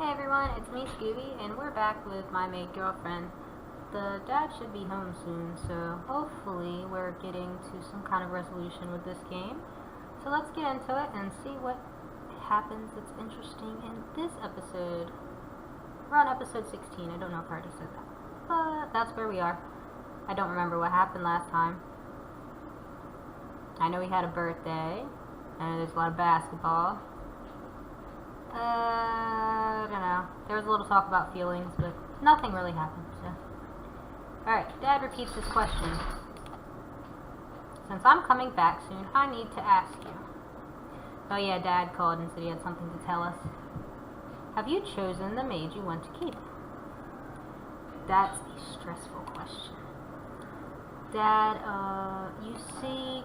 Hey everyone, it's me Scooby, and we're back with my maid girlfriend. The dad should be home soon, so hopefully we're getting to some kind of resolution with this game. So let's get into it and see what happens that's interesting in this episode. We're on episode 16, I don't know if I already said that, but that's where we are. I don't remember what happened last time. I know he had a birthday, and there's a lot of basketball. I don't know. There was a little talk about feelings, but nothing really happened, so. Alright, Dad repeats his question. Since I'm coming back soon, I need to ask you. Oh yeah, Dad called and said he had something to tell us. Have you chosen the maid you want to keep? That's a stressful question. Dad, you see,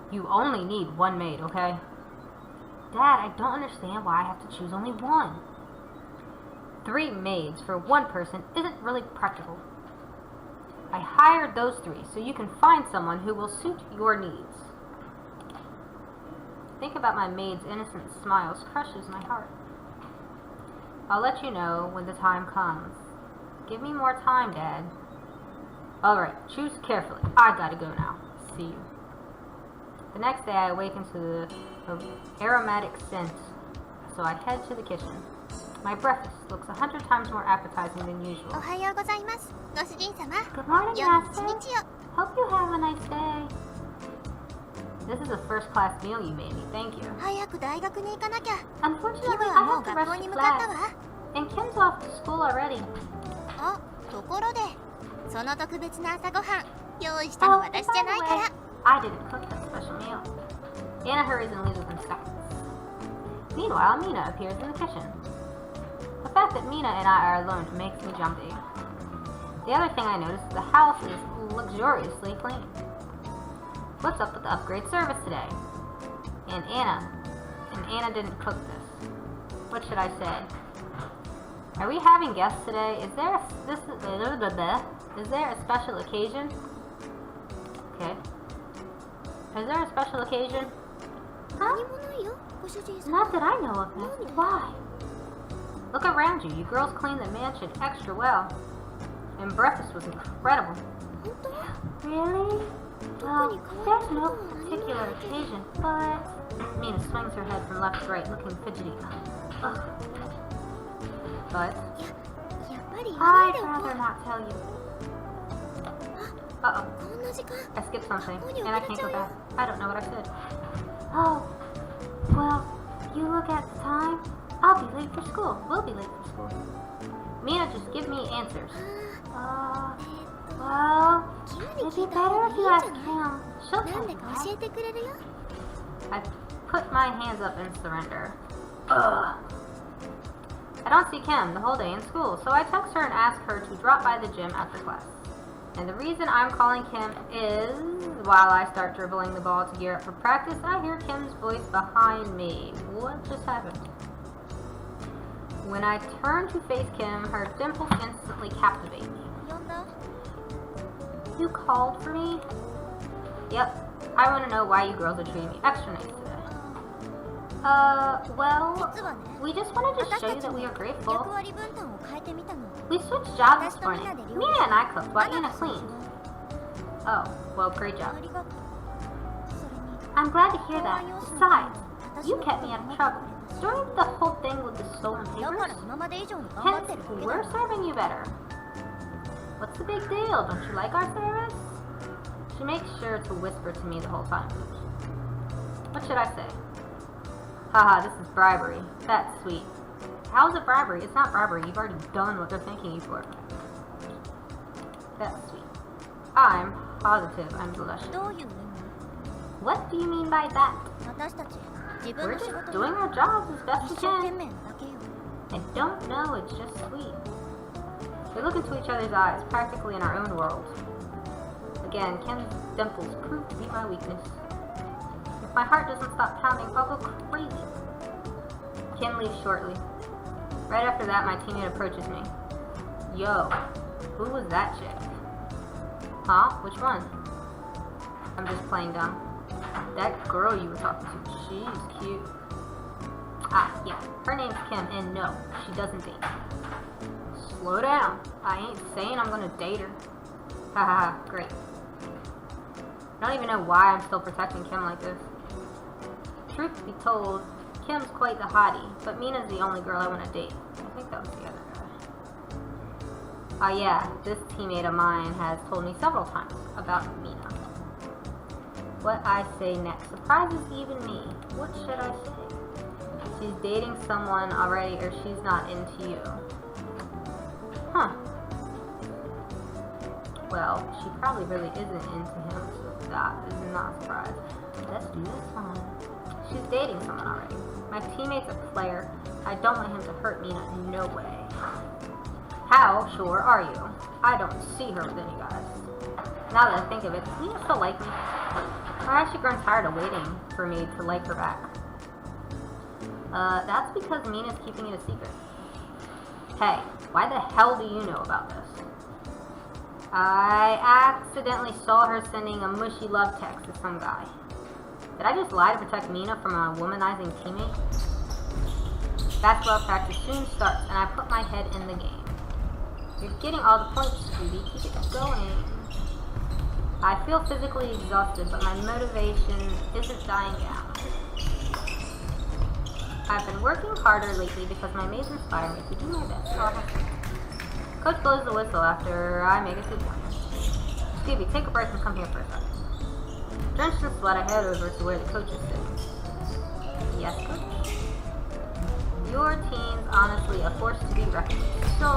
you only need one maid, okay? Dad, I don't understand why I have to choose only one. 3 maids for one person isn't really practical. I hired those 3 so you can find someone who will suit your needs. Think about my maid's innocent smiles crushes my heart. I'll let you know when the time comes. Give me more time, Dad. Alright, choose carefully. I gotta go now. See you. The next day I awaken to the aromatic scent, so I head to the kitchen. My breakfast looks 100 times more appetizing than usual. Good morning, Master. Hope you have a nice day. This is a first-class meal you made me, thank you. Unfortunately, I have to rush to class, and Kim's off to school already. Oh, by the way, I didn't cook that special meal. Anna hurries and leaves with instructions. Meanwhile, Mina appears in the kitchen. The fact that Mina and I are alone makes me jumpy. The other thing I notice is the house is luxuriously clean. What's up with the upgrade service today? And Anna didn't cook this. What should I say? Are we having guests today? Is there a special occasion? Okay. Is there a special occasion? Huh? Not that I know of, Master. Why? Look around you. You girls cleaned the mansion extra well. And breakfast was incredible. Really? Well, there's no particular occasion, but... Mina swings her head from left to right, looking fidgety. Ugh. But... I'd rather not tell you. Uh-oh. I skipped something, and I can't go back. I don't know what I said. Oh, well, you look at the time. I'll be late for school. We'll be late for school. Mina, just give me answers. Well, it'd be better if you ask Kim. She'll tell you, right? I put my hands up in surrender. Ugh. I don't see Kim the whole day in school, so I text her and ask her to drop by the gym after class. And the reason I'm calling Kim is, while I start dribbling the ball to gear up for practice, I hear Kim's voice behind me. What just happened? When I turn to face Kim, her dimples instantly captivate me. You called for me? Yep. I want to know why you girls are treating me extra nice today. Well, we just wanted to show you that we are grateful. We switched jobs this morning. Mina and I cooked while Anna cleaned. Oh, well, great job. I'm glad to hear that. Besides, you kept me out of trouble. During the whole thing with the stolen papers, hence, we're serving you better. What's the big deal? Don't you like our service? She makes sure to whisper to me the whole time. What should I say? Haha, this is bribery. That's sweet. How is it bribery? It's not bribery. You've already done what they're thanking you for. That's sweet. I'm positive I'm blushing. What do you mean by that? We're just doing our jobs as best we can. I don't know, it's just sweet. We look into each other's eyes, practically in our own world. Again, Kim's dimples prove to be my weakness. If my heart doesn't stop pounding, I'll go crazy. Kim leaves shortly. Right after that, my teammate approaches me. Yo, who was that chick? Huh? Which one? I'm just playing dumb. That girl you were talking to, she's cute. Ah, yeah, her name's Kim, and no, she doesn't date. Slow down. I ain't saying I'm gonna date her. Haha, great. I don't even know why I'm still protecting Kim like this. Truth be told, Kim's quite the hottie, but Mina's the only girl I want to date. I think that was the other guy. Oh yeah, this teammate of mine has told me several times about Mina. What I say next surprises even me. What should I say? She's dating someone already, or she's not into you. Huh. Well, she probably really isn't into him, so that is not a surprise. Let's do this one. She's dating someone already. My teammate's a player. I don't want him to hurt Mina in no way. How sure are you? I don't see her with any guys. Now that I think of it, does Mina still like me? I've actually grown tired of waiting for me to like her back. That's because Mina's keeping it a secret. Hey, why the hell do you know about this? I accidentally saw her sending a mushy love text to some guy. Did I just lie to protect Mina from a womanizing teammate? Basketball practice soon starts, and I put my head in the game. You're getting all the points, Scooby. Keep it going. I feel physically exhausted, but my motivation isn't dying down. I've been working harder lately because my mates inspire me to do my best. Coach blows the whistle after I make a 2-pointer. Scooby, take a break and come here for a second. Drenched in sweat, I head over to where the coach is sitting. Yes, coach? Your team's honestly a force to be reckoned with, so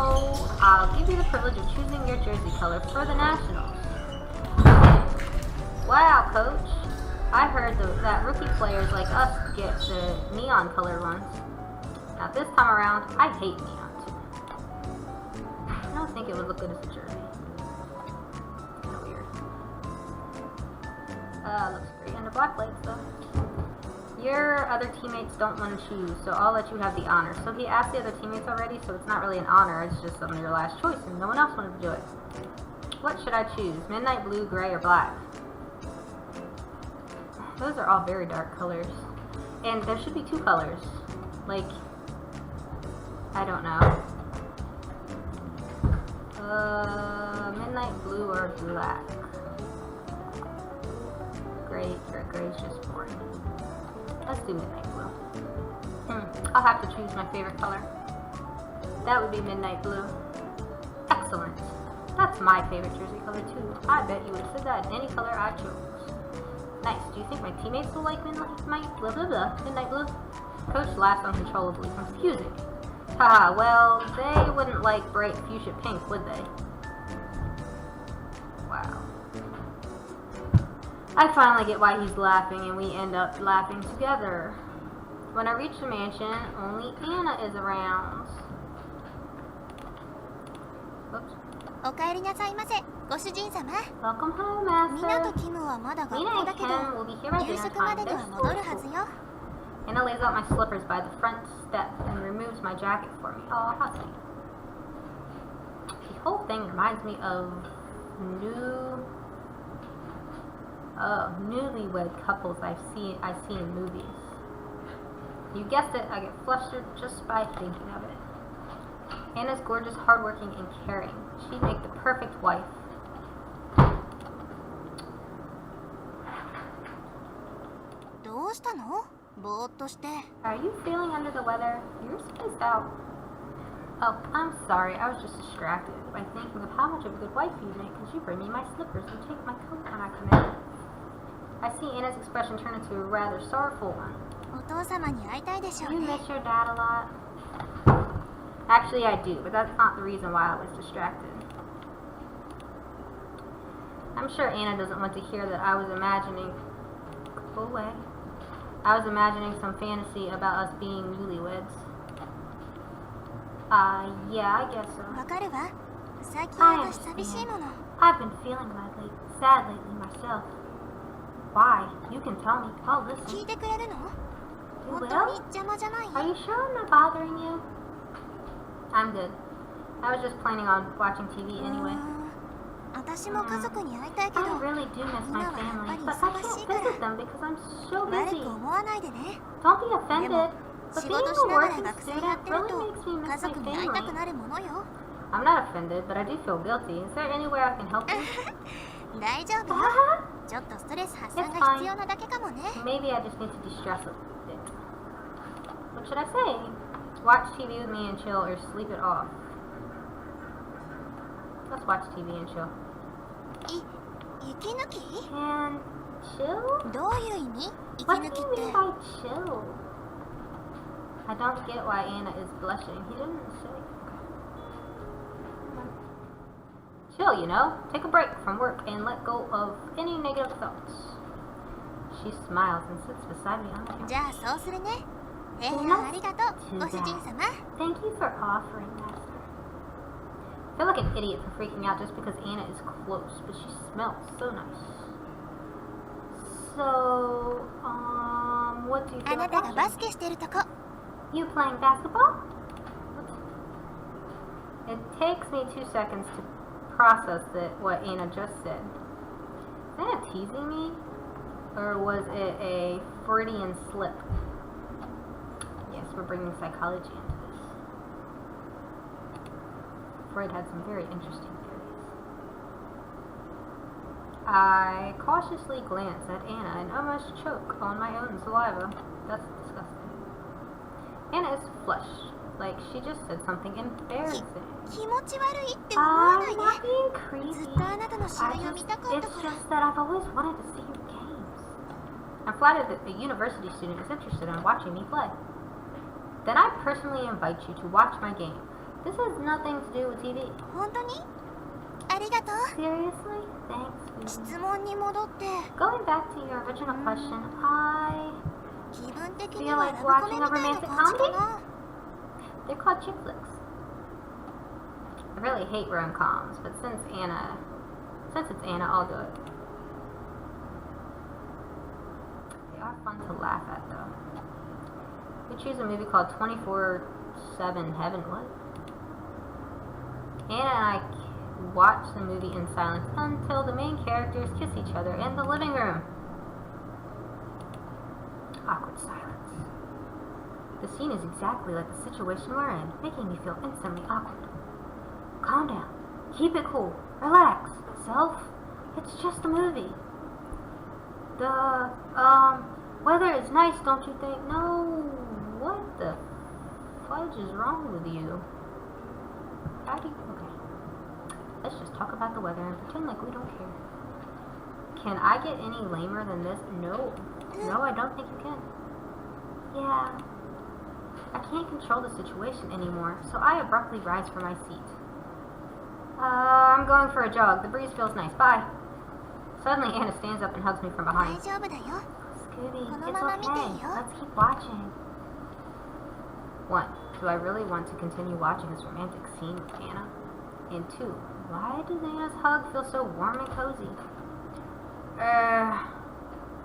I'll give you the privilege of choosing your jersey color for the Nationals. Wow, coach. I heard that rookie players like us get the neon colored ones. Now this time around, I hate neon too. I don't think it would look good as a jersey. Kind of weird. Looks great under black lights though. Your other teammates don't want to choose, so I'll let you have the honor. So he asked the other teammates already, so it's not really an honor, it's just some of your last choice, and no one else wanted to do it. What should I choose? Midnight blue, gray, or black? Those are all very dark colors. And there should be 2 colors. Like, I don't know. Midnight blue or black? Gray's just boring. Let's do midnight blue. I'll have to choose my favorite color. That would be midnight blue. Excellent. That's my favorite jersey color too. I bet you would have said that in any color I chose. Nice. Do you think my teammates will like midnight blue? Coach laughs uncontrollably, confusing me. Haha, well, they wouldn't like bright fuchsia pink, would they? Wow. I finally get why he's laughing, and we end up laughing together. When I reach the mansion, only Anna is around. Oops. Welcome home, Master. Mina and Kim will be here by dinner time. Anna lays out my slippers by the front step and removes my jacket for me. Oh, how sweet. The whole thing reminds me of newlywed couples I see in movies. You guessed it, I get flustered just by thinking of it. Anna's gorgeous, hardworking, and caring. She'd make the perfect wife. Are you feeling under the weather? You're spaced out. Oh, I'm sorry. I was just distracted by thinking of how much of a good wife you'd make because you bring me my slippers and take my coat when I come in. I see Anna's expression turn into a rather sorrowful one. Do you miss your dad a lot? Actually, I do, but that's not the reason why I was distracted. I'm sure Anna doesn't want to hear that I was imagining... Go away. I was imagining some fantasy about us being newlyweds. Yeah, I guess so. I understand. I've been feeling sad lately myself. Why? You can tell me. I'll listen. You will? Are you sure I'm not bothering you? I'm good. I was just planning on watching TV anyway. I really do miss my family, but I can't visit them because I'm so busy. Don't be offended. But being a working student really makes me miss my family. I'm not offended, but I do feel guilty. Is there any way I can help you? It's fine. Maybe I just need to de-stress a bit. What should I say? Watch TV with me and chill, or sleep it off. Let's watch TV and chill. And chill? What do you mean by chill? I don't get why Anna is blushing. He didn't say. Chill, you know? Take a break from work and let go of any negative thoughts. She smiles and sits beside me on the couch. Thank you for offering, Master. I feel like an idiot for freaking out just because Anna is close, but she smells so nice. So, what do you feel like watching? You playing basketball? It takes me 2 seconds to process what Anna just said. Is Anna teasing me? Or was it a Freudian slip? Yes, we're bringing psychology into this. Freud had some very interesting theories. I cautiously glance at Anna and almost choke on my own saliva. That's disgusting. Anna is flushed, like she just said something embarrassing. I'm not being creepy. It's just that I've always wanted to see your games. I'm flattered that a university student is interested in watching me play. Then I personally invite you to watch my game. This has nothing to do with TV. Seriously? Thanks, sweetie. Going back to your original question, I feel like watching a romantic comedy? They're called chick flicks. I really hate rom-coms, but since it's Anna, I'll do it. They are fun to laugh at, though. We choose a movie called 24/7 Heaven. What? Anna and I watch the movie in silence until the main characters kiss each other in the living room. Awkward silence. The scene is exactly like the situation we're in, making me feel instantly awkward. Calm down. Keep it cool. Relax. Self, it's just a movie. The weather is nice, don't you think? No. What the fudge is wrong with you? Okay. Let's just talk about the weather and pretend like we don't care. Can I get any lamer than this? No. No, I don't think you can. Yeah. I can't control the situation anymore, so I abruptly rise from my seat. I'm going for a jog. The breeze feels nice. Bye. Suddenly, Anna stands up and hugs me from behind. Scooby, it's okay. Let's keep watching. 1. Do I really want to continue watching this romantic scene with Anna? And 2. Why does Anna's hug feel so warm and cozy?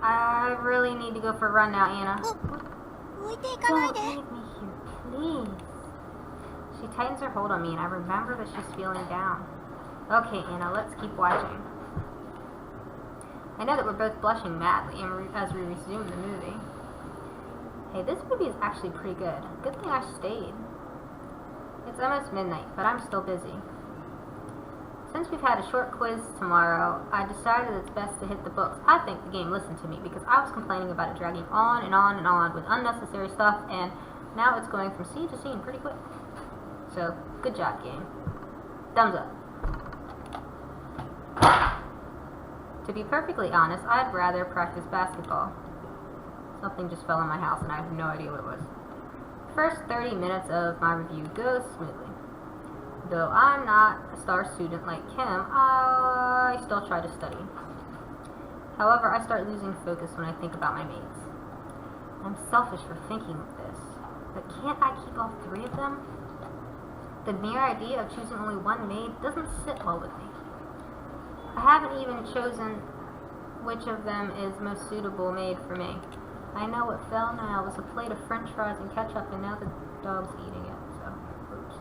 I really need to go for a run now, Anna. Don't leave me here, please. She tightens her hold on me, and I remember that she's feeling down. Okay, Anna, let's keep watching. I know that we're both blushing madly as we resume the movie. Hey, this movie is actually pretty good. Good thing I stayed. It's almost midnight, but I'm still busy. Since we've had a short quiz tomorrow, I decided it's best to hit the books. I think the game listened to me because I was complaining about it dragging on and on and on with unnecessary stuff, and now it's going from scene to scene pretty quick. So, good job, game. Thumbs up. To be perfectly honest, I'd rather practice basketball. Something just fell in my house and I have no idea what it was. First 30 minutes of my review goes smoothly. Though I'm not a star student like Kim, I still try to study. However, I start losing focus when I think about my mates. I'm selfish for thinking of this, but can't I keep all 3 of them? The mere idea of choosing only one maid doesn't sit well with me. I haven't even chosen which of them is most suitable maid for me. I know what fell now was a plate of french fries and ketchup, and now the dog's eating it, so oops.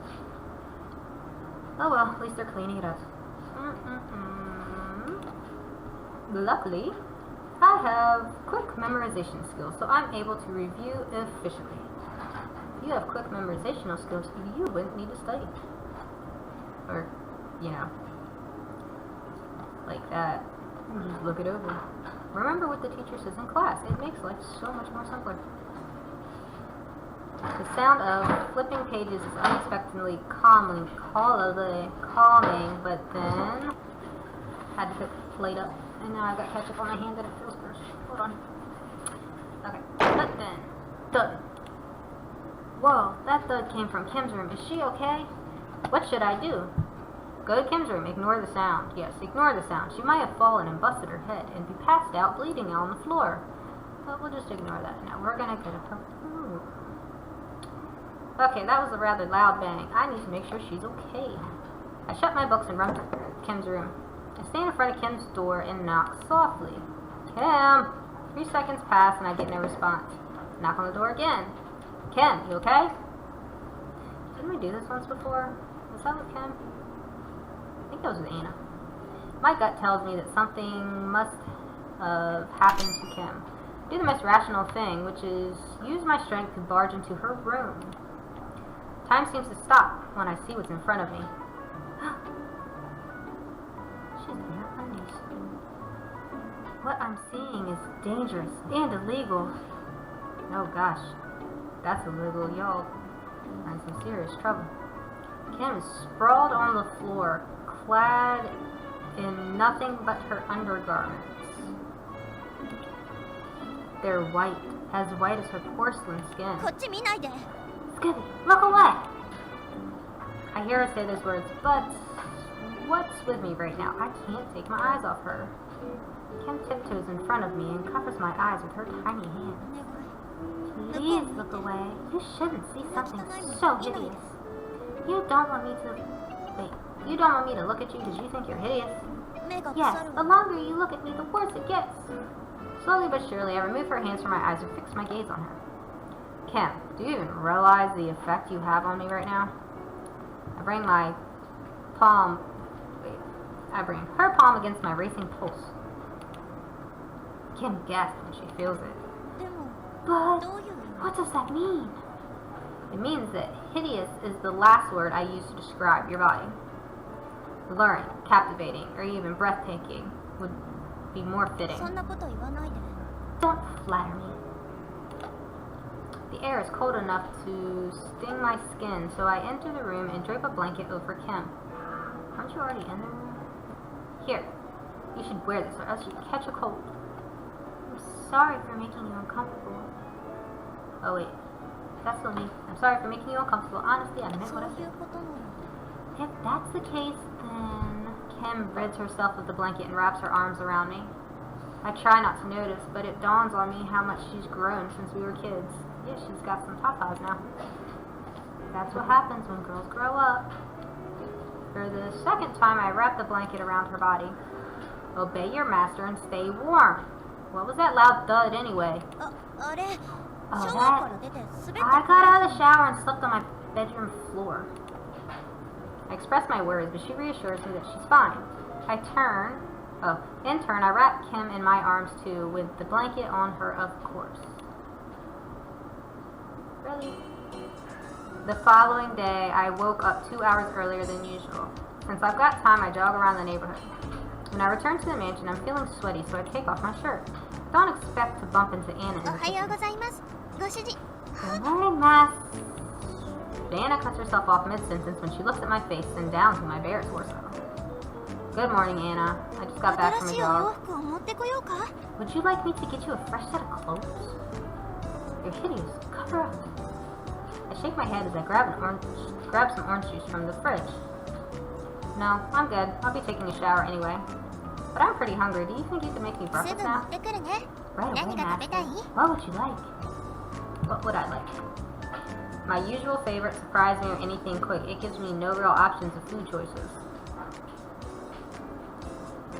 Oh well, at least they're cleaning it up. Luckily, I have quick memorization skills, so I'm able to review efficiently. If you have quick memorizational skills, you wouldn't need to study. Or, you know, like that. You just look it over. Remember what the teacher says in class. It makes life so much more simpler. The sound of flipping pages is unexpectedly calming, but then had to pick the plate up, and now I've got ketchup on my hand and it feels gross. Hold on. Okay, but then, thud. Whoa, that thud came from Kim's room. Is she okay? What should I do? Go to Kim's room. Ignore the sound. Yes, ignore the sound. She might have fallen and busted her head and be passed out bleeding on the floor. But we'll just ignore that. Now we're gonna get her. Ooh. Okay, that was a rather loud bang. I need to make sure she's okay. I shut my books and run to Kim's room. I stand in front of Kim's door and knock softly. Kim! 3 seconds pass and I get no response. Knock on the door again. Kim, you okay? Didn't we do this once before? Was that with Kim? I think that was with Anna. My gut tells me that something must have happened to Kim. Do the most rational thing, which is use my strength to barge into her room. Time seems to stop when I see what's in front of me. She's in her undies. What I'm seeing is dangerous and illegal. Oh gosh, that's illegal, y'all. I'm in some serious trouble. Kim is sprawled on the floor, clad in nothing but her undergarments. They're white as her porcelain skin. Skibby, look away! I hear her say those words, but what's with me right now? I can't take my eyes off her. Kim tiptoes in front of me and covers my eyes with her tiny hands. Please look away. You shouldn't see something so hideous. You don't want me to look at you because you think you're hideous? Yes, the longer you look at me, the worse it gets. Slowly but surely, I remove her hands from my eyes and fix my gaze on her. Kim, do you even realize the effect you have on me right now? I bring her palm against my racing pulse. Kim gasps when she feels it. But what does that mean? It means that hideous is the last word I use to describe your body. Alluring, captivating, or even breathtaking would be more fitting. Don't flatter me. The air is cold enough to sting my skin, so I enter the room and drape a blanket over Kim. Aren't you already in the room? Here, you should wear this or else you catch a cold. I'm sorry for making you uncomfortable. Oh wait, that's still me. I'm sorry for making you uncomfortable. Honestly, I meant what I said. If that's the case, then Kim rids herself of the blanket and wraps her arms around me. I try not to notice, but it dawns on me how much she's grown since we were kids. Yeah, she's got some tatas now. That's what happens when girls grow up. For the second time, I wrap the blanket around her body. Obey your master and stay warm. What was that loud thud anyway? Oh, that... I got out of the shower and slept on my bedroom floor. I express my worries, but she reassures me that she's fine. In turn, I wrap Kim in my arms too, with the blanket on her, of course. Really? The following day, I woke up 2 hours earlier than usual. Since I've got time, I jog around the neighborhood. When I return to the mansion, I'm feeling sweaty, so I take off my shirt. Don't expect to bump into Anna in the kitchen. Good morning, Mass. Anna cuts herself off mid-sentence when she looks at my face and down to my bare torso. Good morning, Anna. I just got back from a jog. Would you like me to get you a fresh set of clothes? You're hideous. Cover up. I shake my head as I grab some orange juice from the fridge. No, I'm good. I'll be taking a shower anyway. But I'm pretty hungry. Do you think you could make me breakfast now? Right away, Master. What would you like? What would I like? My usual favorite, surprise me or anything quick. It gives me no real options of food choices.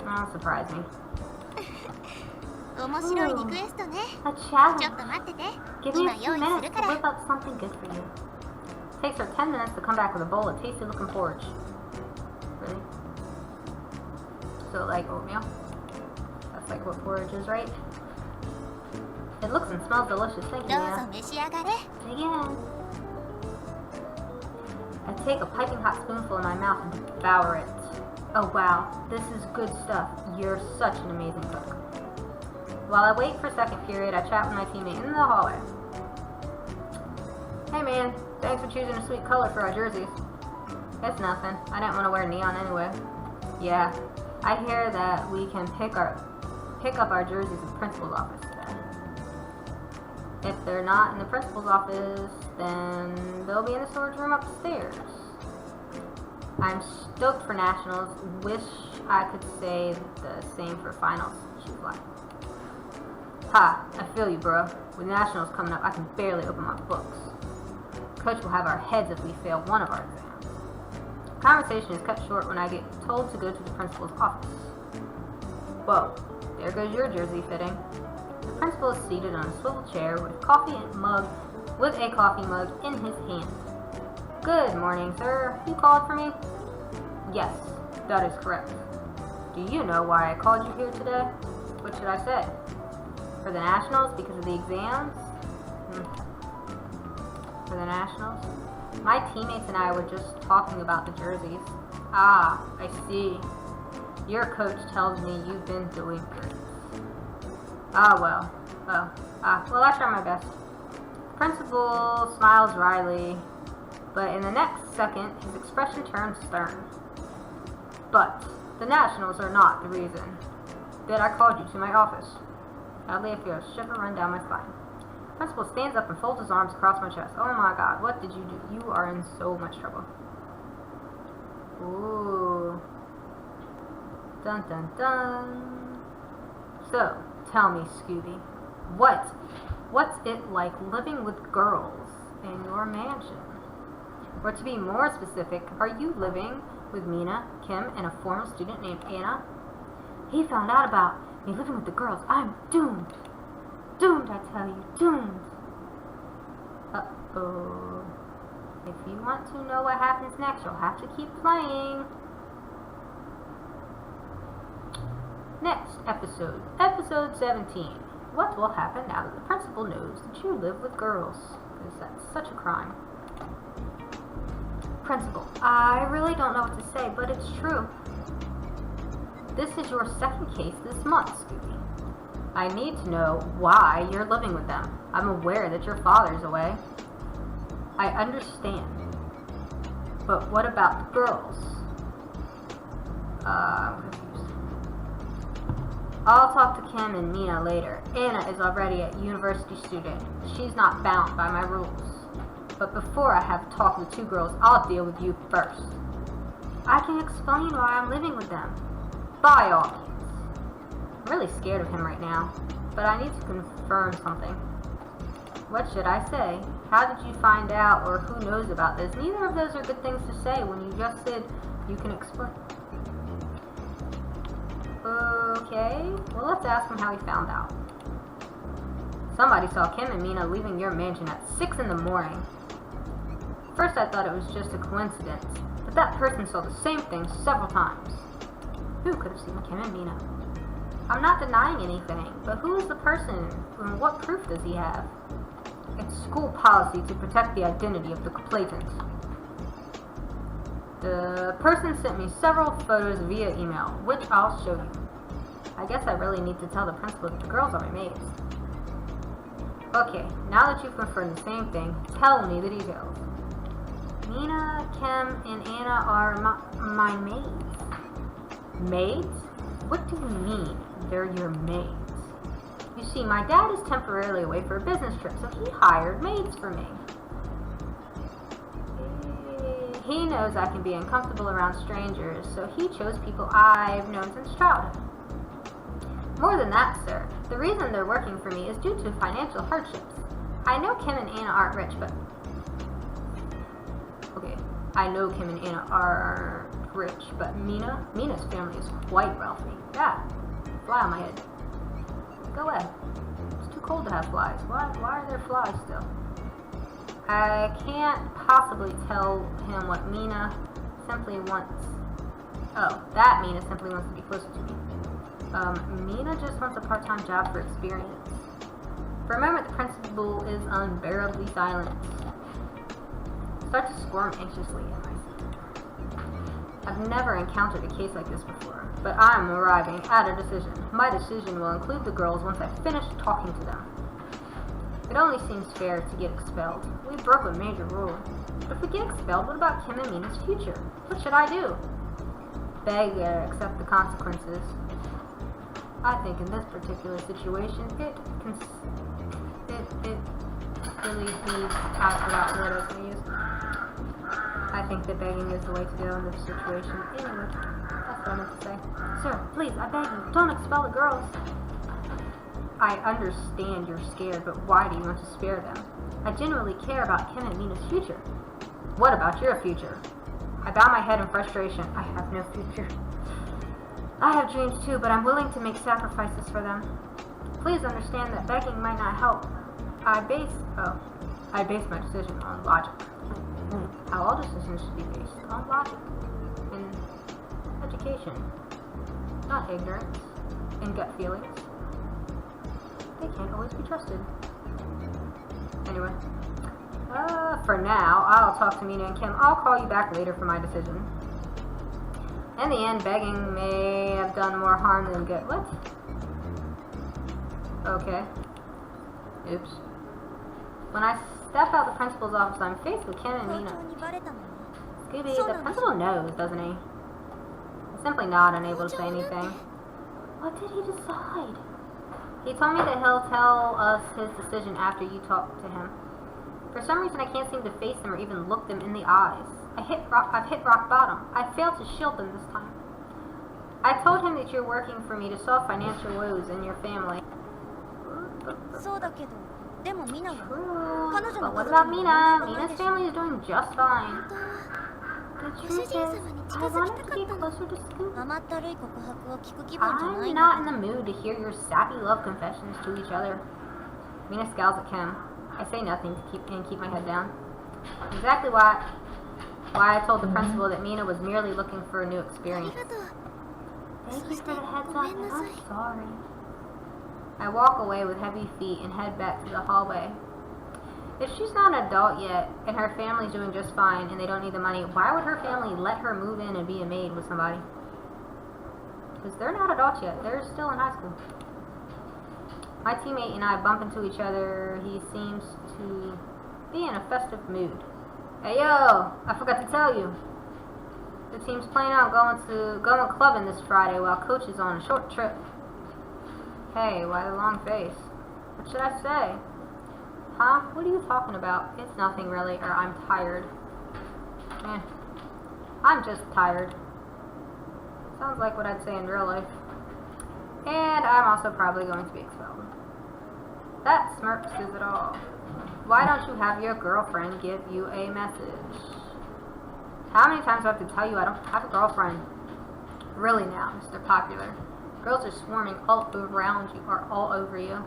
Oh, surprise me. Ooh, a challenge. Give me a few minutes to whip up something good for you. It takes her 10 minutes to come back with a bowl of tasty looking porridge. Really? So like oatmeal? That's like what porridge is, right? It looks and smells delicious. Thank you, Anna. Dig in. take a piping hot spoonful in my mouth and devour it. Oh wow, this is good stuff. You're such an amazing cook. While I wait for second period, I chat with my teammate in the hallway. Hey man, thanks for choosing a sweet color for our jerseys. It's nothing. I didn't want to wear neon anyway. Yeah, I hear that we can pick up our jerseys at the principal's office today. If they're not in the principal's office, then they'll be in the storage room upstairs. I'm stoked for nationals. Wish I could say the same for finals. She's like, ha, I feel you, bro. With nationals coming up, I can barely open my books. Coach will have our heads if we fail one of our exams. Conversation is cut short when I get told to go to the principal's office. Whoa, there goes your jersey fitting. The principal is seated on a swivel chair with a coffee mug in his hand. Good morning, sir. You called for me? Yes, that is correct. Do you know why I called you here today? What should I say? For the nationals because of the exams? For the nationals? My teammates and I were just talking about the jerseys. Ah, I see. Your coach tells me you've been doing great. Well, I try my best. Principal smiles wryly, but in the next second, his expression turns stern. But the nationals are not the reason that I called you to my office. Sadly, I feel a shiver run down my spine. The principal stands up and folds his arms across my chest. Oh my god, what did you do? You are in so much trouble. Ooh. Dun dun dun. So, tell me, Scooby, what's it like living with girls in your mansion? Or to be more specific, are you living with Mina, Kim, and a former student named Anna? He found out about me living with the girls. I'm doomed. Doomed, I tell you, doomed. Uh-oh. If you want to know what happens next, you'll have to keep playing. Next episode, episode 17. What will happen now that the principal knows that you live with girls? Because that's such a crime. Principal, I really don't know what to say, but it's true. This is your second case this month, Scooby. I need to know why you're living with them. I'm aware that your father's away. I understand. But what about the girls? I'm confused. I'll talk to Kim and Mina later. Anna is already a university student. She's not bound by my rules. But before I have talked with two girls, I'll deal with you first. I can explain why I'm living with them. By all means. I'm really scared of him right now, but I need to confirm something. What should I say? How did you find out, or who knows about this? Neither of those are good things to say when you just said you can explain. Okay, well let's ask him how he found out. Somebody saw Kim and Mina leaving your mansion at 6 in the morning. First I thought it was just a coincidence, but that person saw the same thing several times. Who could have seen Kim and Mina? I'm not denying anything, but who is the person, and what proof does he have? It's school policy to protect the identity of the complainant. The person sent me several photos via email, which I'll show you. I guess I really need to tell the principal that the girls are my maids. Okay, now that you've confirmed the same thing, tell me the details. Mina, Kim, and Anna are my maids. Maids? What do you mean, they're your maids? You see, my dad is temporarily away for a business trip, so he hired maids for me. He knows I can be uncomfortable around strangers, so he chose people I've known since childhood. More than that, sir, the reason they're working for me is due to financial hardships. I know Kim and Anna aren't rich, but... Okay, I know Kim and Anna aren't rich, but Mina's family is quite wealthy. Yeah, fly on my head. Go ahead. It's too cold to have flies. Why are there flies still? I can't possibly tell him what Mina simply wants. Oh, that Mina simply wants to be closer to me. Mina just wants a part-time job for experience. For a moment, the principal is unbearably silent. start to squirm anxiously in my seat. I've never encountered a case like this before, but I'm arriving at a decision. My decision will include the girls once I've finished talking to them. It only seems fair to get expelled. We broke a major rule. But if we get expelled, what about Kim and Mina's future? What should I do? Beg or accept the consequences. I think in this particular situation, it really needs, I forgot what I was going to use. I think that begging is the way to go in this situation. Anyway, that's what I meant to say. Sir, please, I beg you, don't expel the girls. I understand you're scared, but why do you want to spare them? I genuinely care about Kim and Mina's future. What about your future? I bow my head in frustration. I have no future. I have dreams too, but I'm willing to make sacrifices for them. Please understand that begging might not help. I base my decision on logic. How all decisions should be based on logic. And education. Not ignorance. And gut feelings. They can't always be trusted. Anyway. For now, I'll talk to Mina and Kim. I'll call you back later for my decision. In the end, begging may have done more harm than good. What? Okay. Oops. When I step out the principal's office, I'm faced with Kim and Mina. Scooby, the principal knows, doesn't he? I'm simply not unable to say anything. What did he decide? He told me that he'll tell us his decision after you talk to him. For some reason, I can't seem to face them or even look them in the eyes. I've hit rock bottom. I failed to shield them this time. I told him that you're working for me to solve financial woes in your family. True, but what about Mina? Mina's family is doing just fine. The truth is, I wanted to be closer to Scoop. I'm not in the mood to hear your sappy love confessions to each other. Mina scowls at Kim. I say nothing to keep my head down. Exactly why I told the principal that Mina was merely looking for a new experience. Thank you for the heads up, and I'm sorry. I walk away with heavy feet and head back to the hallway. If she's not an adult yet, and her family's doing just fine, and they don't need the money, why would her family let her move in and be a maid with somebody? Because they're not adults yet. They're still in high school. My teammate and I bump into each other. He seems to be in a festive mood. Hey yo, I forgot to tell you. The team's planning on going clubbing this Friday while coach is on a short trip. Hey, why the long face? What should I say? Huh? What are you talking about? It's nothing really, or I'm tired. I'm just tired. Sounds like what I'd say in real life. And I'm also probably going to be expelled. That smirk says it all. Why don't you have your girlfriend give you a message? How many times do I have to tell you I don't have a girlfriend? Really now, Mr. Popular. Girls are swarming all around you or all over you.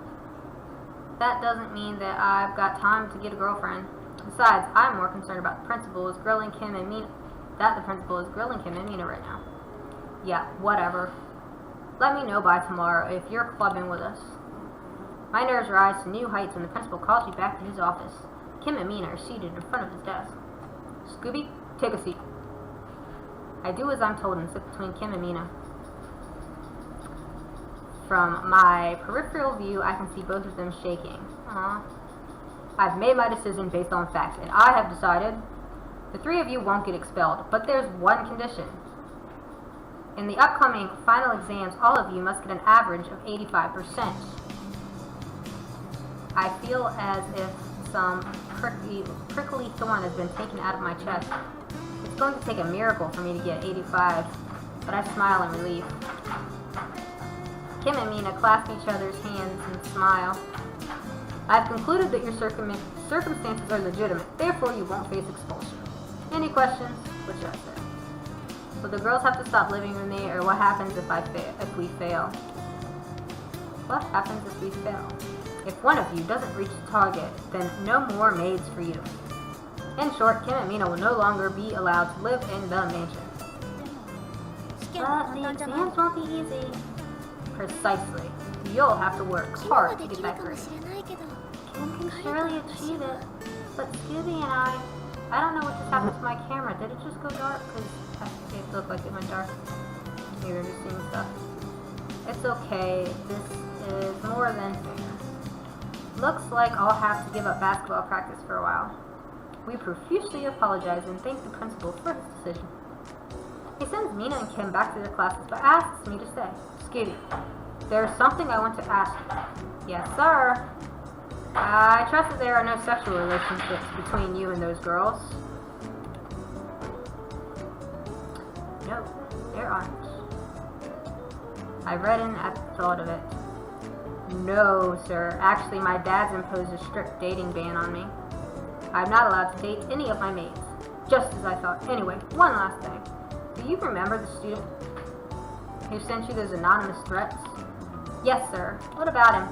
That doesn't mean that I've got time to get a girlfriend. Besides, I'm more concerned about the principal is grilling Kim and Mina. The principal is grilling Kim and Mina right now. Yeah, whatever. Let me know by tomorrow if you're clubbing with us. My nerves rise to new heights when the principal calls me back to his office. Kim and Mina are seated in front of his desk. Scooby, take a seat. I do as I'm told and sit between Kim and Mina. From my peripheral view, I can see both of them shaking. I've made my decision based on facts, and I have decided the three of you won't get expelled, but there's one condition. In the upcoming final exams, all of you must get an average of 85%. I feel as if some prickly thorn has been taken out of my chest. It's going to take a miracle for me to get 85, but I smile in relief. Kim and Mina clasp each other's hands and smile. I've concluded that your circumstances are legitimate, therefore you won't face expulsion. Any questions? What should I say? Will the girls have to stop living with me, or what happens if we fail? What happens if we fail? If one of you doesn't reach the target, then no more maids for you. In short, Kim and Mina will no longer be allowed to live in the mansion. But the exams won't be easy. Precisely. You'll have to work hard to get that grade. Kim can surely achieve it, but Scooby and I don't know what to happened to my camera? Did it just go dark? Because it looked like it went dark. Maybe I'm just seeing stuff. It's okay. This is more than fair. Looks like I'll have to give up basketball practice for a while. We profusely apologize and thank the principal for his decision. He sends Mina and Kim back to their classes, but asks me to stay. Skitty, there's something I want to ask you. Yes, sir. I trust that there are no sexual relationships between you and those girls. No, there aren't. I redden at the thought of it. No, sir. Actually, my dad's imposed a strict dating ban on me. I'm not allowed to date any of my mates. Just as I thought. Anyway, one last thing. Do you remember the student who sent you those anonymous threats? Yes, sir. What about him?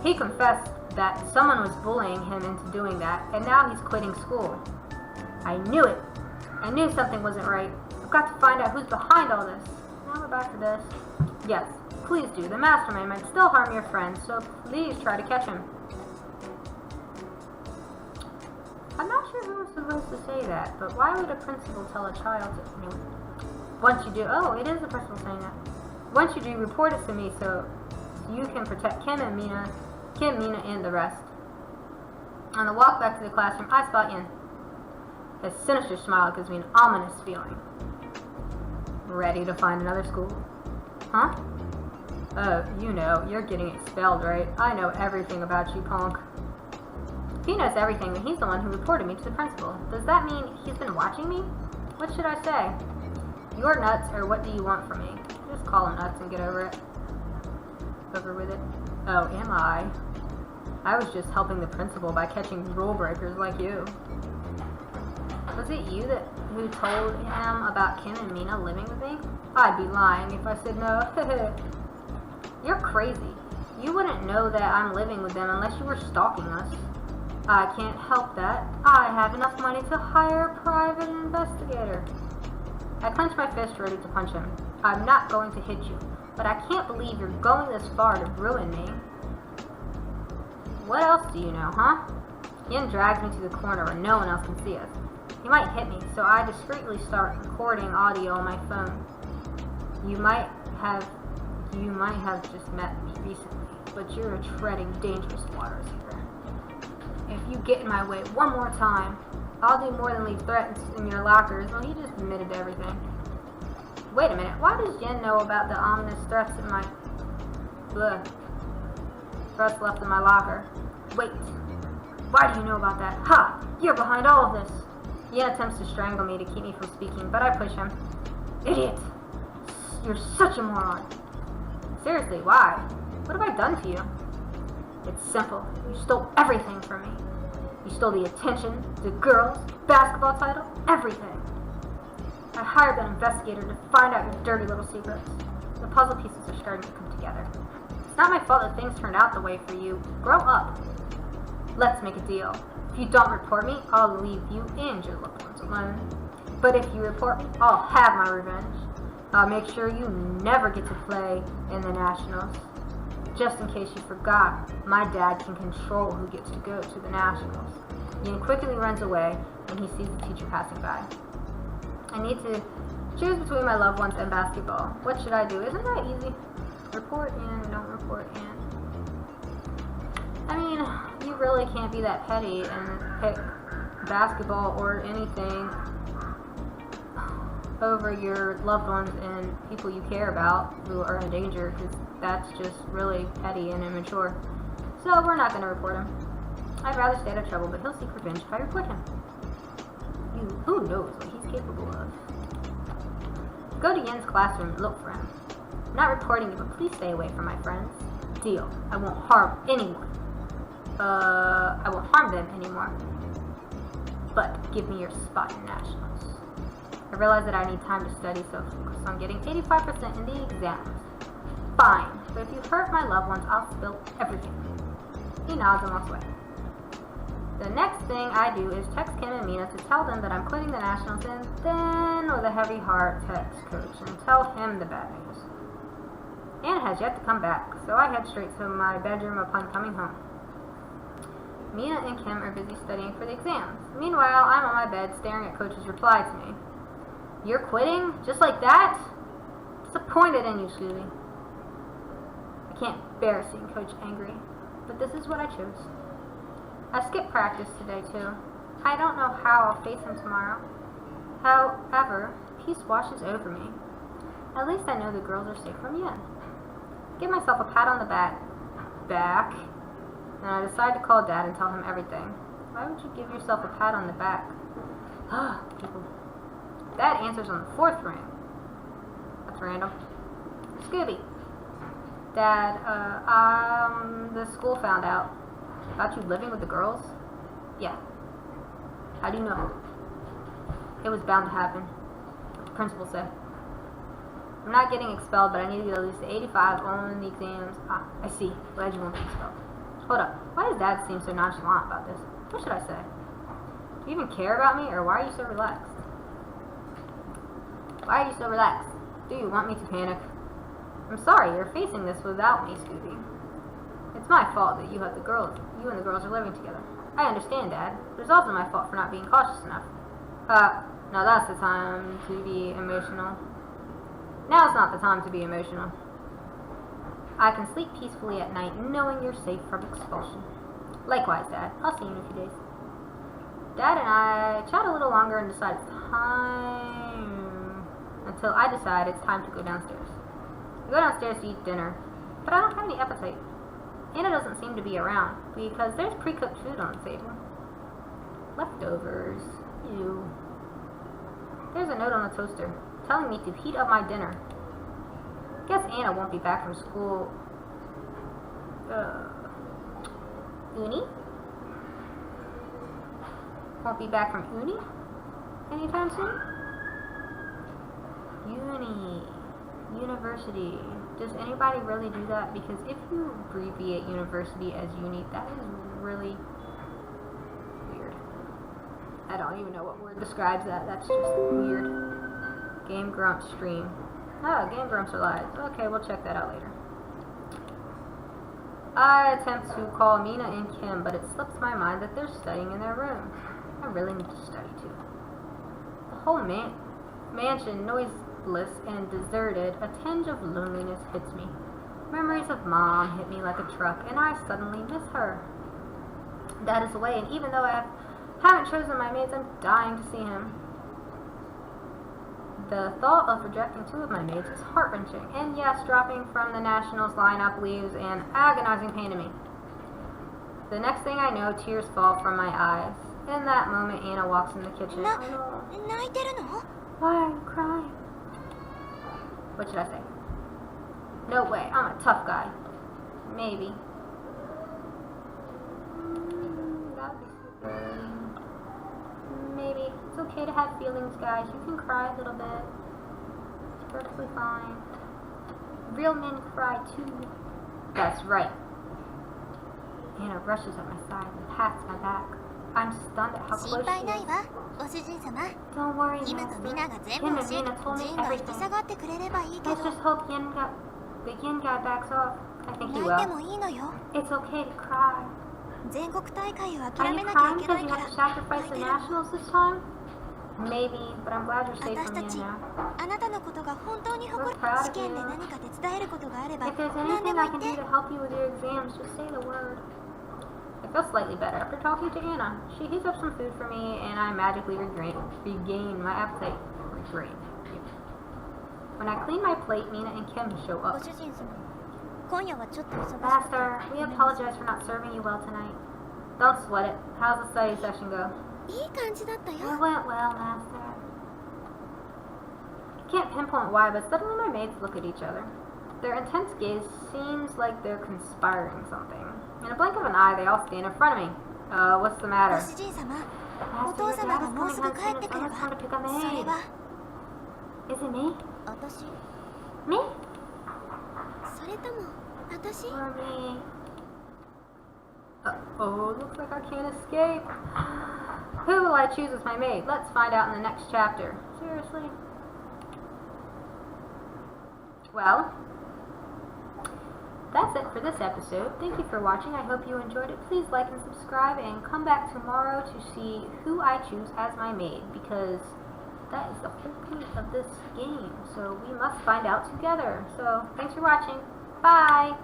He confessed that someone was bullying him into doing that, and now he's quitting school. I knew it. I knew something wasn't right. I've got to find out who's behind all this. Now we're back to this. Yes, please do. The mastermind might still harm your friends, so please try to catch him. I'm not sure who was supposed to say that, but why would a principal tell a child to... Anyway. Once you do... Oh, it is the principal saying that. Once you do, report it to me so you can protect Kim, Mina, and the rest. On the walk back to the classroom, I spot Yin. His sinister smile gives me an ominous feeling. Ready to find another school? Huh? Oh, you know, you're getting expelled, right? I know everything about you, punk. He knows everything, and he's the one who reported me to the principal. Does that mean he's been watching me? What should I say? You're nuts, or what do you want from me? Just call him nuts and get over it. Over with it. Oh, am I? I was just helping the principal by catching rule breakers like you. Was it you who told him about Kim and Mina living with me? I'd be lying if I said no. You're crazy. You wouldn't know that I'm living with them unless you were stalking us. I can't help that. I have enough money to hire a private investigator. I clench my fist ready to punch him. I'm not going to hit you, but I can't believe you're going this far to ruin me. What else do you know, huh? Yin drags me to the corner where no one else can see us. He might hit me, so I discreetly start recording audio on my phone. You might have just met me recently, but you're treading dangerous waters here. If you get in my way one more time, I'll do more than leave threats in your lockers. Well, he just admitted to everything. Wait a minute, why does Jen know about the ominous threats in my... threats left in my locker? Wait, why do you know about that? Ha! You're behind all of this! Yen attempts to strangle me to keep me from speaking, but I push him. Idiot! You're such a moron! Seriously, why? What have I done to you? It's simple. You stole everything from me. You stole the attention, the girls, basketball title, everything. I hired that investigator to find out your dirty little secrets. The puzzle pieces are starting to come together. It's not my fault that things turned out the way for you. Grow up. Let's make a deal. If you don't report me, I'll leave you and your loved ones alone. But if you report me, I'll have my revenge. I'll make sure you never get to play in the Nationals. Just in case you forgot, my dad can control who gets to go to the Nationals. Yin quickly runs away when he sees the teacher passing by. I need to choose between my loved ones and basketball. What should I do? Isn't that easy? Report in, don't report in. I mean, you really can't be that petty and pick basketball or anything over your loved ones and people you care about who are in danger, because that's just really petty and immature. So we're not going to report him. I'd rather stay out of trouble, but he'll seek revenge if I report him. Who knows what he's capable of. Go to Yen's classroom and look for him. I'm not reporting you, but please stay away from my friends. Deal. I won't harm anyone. I won't harm them anymore. But give me your spot in Nationals. I realize that I need time to study, so focus on getting 85% in the exams. Fine, but if you hurt my loved ones, I'll spill everything. He nods and walks away. The next thing I do is text Kim and Mina to tell them that I'm quitting the Nationals, and then with a heavy heart text Coach and tell him the bad news. Anne has yet to come back, so I head straight to my bedroom upon coming home. Mina and Kim are busy studying for the exams. Meanwhile, I'm on my bed staring at Coach's reply to me. You're quitting? Just like that? Disappointed in you, Scooby. I can't bear seeing Coach angry, but this is what I chose. I skipped practice today, too. I don't know how I'll face him tomorrow. However, peace washes over me. At least I know the girls are safe from Yen. Give myself a pat on the back, and I decide to call Dad and tell him everything. Why would you give yourself a pat on the back? People. Dad answers on the 4th ring. That's random. Scooby. Dad, the school found out about you living with the girls? Yeah. How do you know? It was bound to happen. The principal said. I'm not getting expelled, but I need to get at least 85 on the exams. I see. Glad you won't be expelled. Hold up. Why does Dad seem so nonchalant about this? What should I say? Do you even care about me, or why are you so relaxed? Why are you so relaxed? Do you want me to panic? I'm sorry, you're facing this without me, Scooby. It's my fault that you and the girls are living together. I understand, Dad. But it's also my fault for not being cautious enough. Now that's the time to be emotional. Now's not the time to be emotional. I can sleep peacefully at night knowing you're safe from expulsion. Likewise, Dad. I'll see you in a few days. Dad and I chat a little longer and decide it's time... until I decide it's time to go downstairs. We go downstairs to eat dinner, but I don't have any appetite. Anna doesn't seem to be around, because there's pre-cooked food on the table. Leftovers. Ew. There's a note on the toaster, telling me to heat up my dinner. Guess Anna won't be back from school. Uni? Won't be back from Uni? Anytime soon? Uni. University. Does anybody really do that? Because if you abbreviate university as uni, that is really weird. I don't even know what word describes that. That's just weird. Game Grumps stream. Oh, Game Grumps are live. Okay, we'll check that out later. I attempt to call Mina and Kim, but it slips my mind that they're studying in their room. I really need to study too. The whole mansion noiseless and deserted, a tinge of loneliness hits me. Memories of Mom hit me like a truck, and I suddenly miss her. Dad is away, and even though I haven't chosen my maids, I'm dying to see him. The thought of rejecting 2 of my maids is heart-wrenching, and yes, dropping from the Nationals lineup leaves an agonizing pain to me. The next thing I know, tears fall from my eyes. In that moment, Anna walks in the kitchen. Why are you crying? What should I say? No way, I'm a tough guy. Maybe. That'd be stupid. Maybe. It's okay to have feelings, guys. You can cry a little bit. It's perfectly fine. Real men cry too. That's right. Anna rushes at my side and pats my back. I'm stunned at how close she is. Don't worry, Master. Kim and Mina told me everything. Let's just hope the Yin guy backs off. I think he will. It's okay to cry. Are you crying because you have to sacrifice the Nationals this time? Maybe, but I'm glad you're safe from Yin now. We're proud of you. If there's anything I can do to help you with your exams, just say the word. I feel slightly better after talking to Anna. She heats up some food for me, and I magically regain my appetite. When I clean my plate, Mina and Kim show up. Master, we apologize for not serving you well tonight. Don't sweat it. How's the study session go? It went well, Master. I can't pinpoint why, but suddenly my maids look at each other. Their intense gaze seems like they're conspiring something. In a blink of an eye, they all stand in front of me. What's the matter? Master, your dad is coming home soon. It's almost time to pick up Maid. Is it me? Me? Or me? Uh-oh, looks like I can't escape. Who will I choose as my maid? Let's find out in the next chapter. Seriously? Well, that's it for this episode. Thank you for watching. I hope you enjoyed it. Please like and subscribe, and come back tomorrow to see who I choose as my maid, because that is the whole point of this game. So we must find out together. So thanks for watching. Bye!